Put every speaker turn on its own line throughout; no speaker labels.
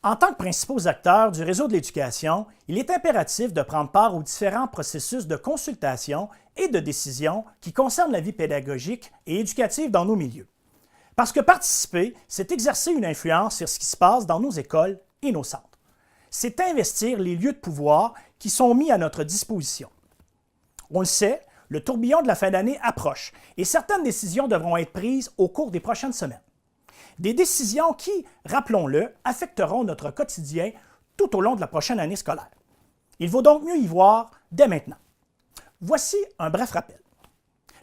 En tant que principaux acteurs du réseau de l'éducation, il est impératif de prendre part aux différents processus de consultation et de décision qui concernent la vie pédagogique et éducative dans nos milieux. Parce que participer, c'est exercer une influence sur ce qui se passe dans nos écoles et nos centres. C'est investir les lieux de pouvoir qui sont mis à notre disposition. On le sait, le tourbillon de la fin d'année approche et certaines décisions devront être prises au cours des prochaines semaines. Des décisions qui, rappelons-le, affecteront notre quotidien tout au long de la prochaine année scolaire. Il vaut donc mieux y voir dès maintenant. Voici un bref rappel.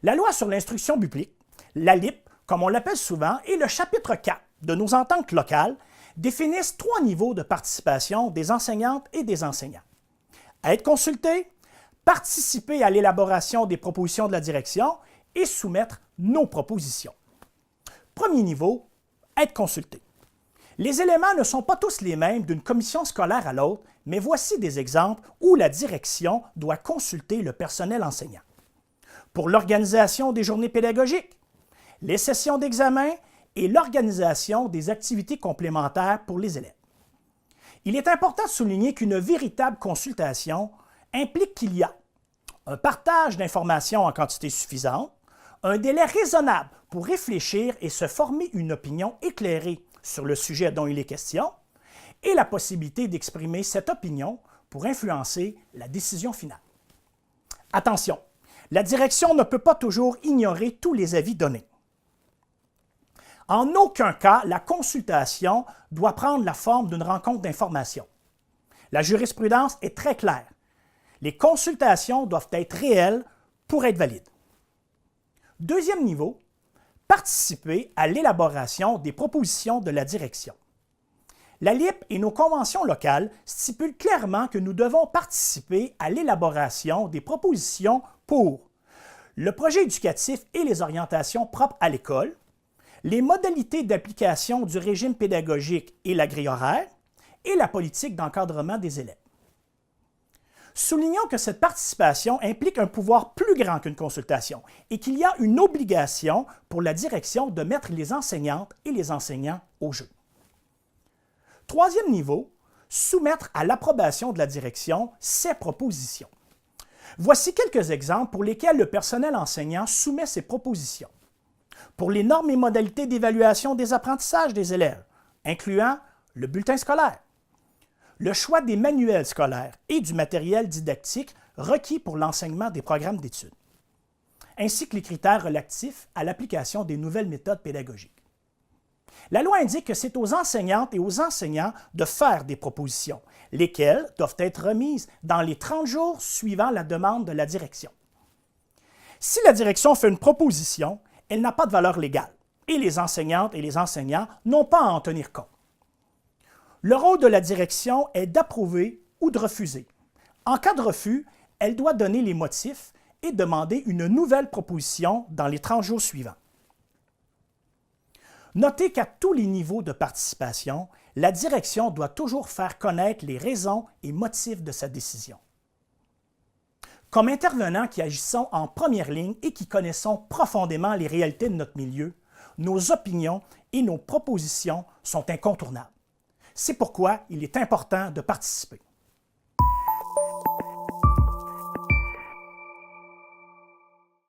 La loi sur l'instruction publique, la LIP, comme on l'appelle souvent, et le chapitre 4 de nos ententes locales définissent 3 niveaux de participation des enseignantes et des enseignants. Être consulté, participer à l'élaboration des propositions de la direction et soumettre nos propositions. Premier niveau, être consulté. Les éléments ne sont pas tous les mêmes d'une commission scolaire à l'autre, mais voici des exemples où la direction doit consulter le personnel enseignant. Pour l'organisation des journées pédagogiques, les sessions d'examen et l'organisation des activités complémentaires pour les élèves. Il est important de souligner qu'une véritable consultation implique qu'il y a un partage d'informations en quantité suffisante, un délai raisonnable pour réfléchir et se former une opinion éclairée sur le sujet dont il est question, et la possibilité d'exprimer cette opinion pour influencer la décision finale. Attention, la direction ne peut pas toujours ignorer tous les avis donnés. En aucun cas, la consultation doit prendre la forme d'une rencontre d'information. La jurisprudence est très claire. Les consultations doivent être réelles pour être valides. Deuxième niveau, participer à l'élaboration des propositions de la direction. La LIP et nos conventions locales stipulent clairement que nous devons participer à l'élaboration des propositions pour le projet éducatif et les orientations propres à l'école, les modalités d'application du régime pédagogique et la grille horaire, et la politique d'encadrement des élèves. Soulignons que cette participation implique un pouvoir plus grand qu'une consultation et qu'il y a une obligation pour la direction de mettre les enseignantes et les enseignants au jeu. Troisième niveau, soumettre à l'approbation de la direction ses propositions. Voici quelques exemples pour lesquels le personnel enseignant soumet ses propositions. Pour les normes et modalités d'évaluation des apprentissages des élèves, incluant le bulletin scolaire, le choix des manuels scolaires et du matériel didactique requis pour l'enseignement des programmes d'études, ainsi que les critères relatifs à l'application des nouvelles méthodes pédagogiques. La loi indique que c'est aux enseignantes et aux enseignants de faire des propositions, lesquelles doivent être remises dans les 30 jours suivant la demande de la direction. Si la direction fait une proposition, elle n'a pas de valeur légale et les enseignantes et les enseignants n'ont pas à en tenir compte. Le rôle de la direction est d'approuver ou de refuser. En cas de refus, elle doit donner les motifs et demander une nouvelle proposition dans les 30 jours suivants. Notez qu'à tous les niveaux de participation, la direction doit toujours faire connaître les raisons et motifs de sa décision. Comme intervenants qui agissons en première ligne et qui connaissons profondément les réalités de notre milieu, nos opinions et nos propositions sont incontournables. C'est pourquoi il est important de participer.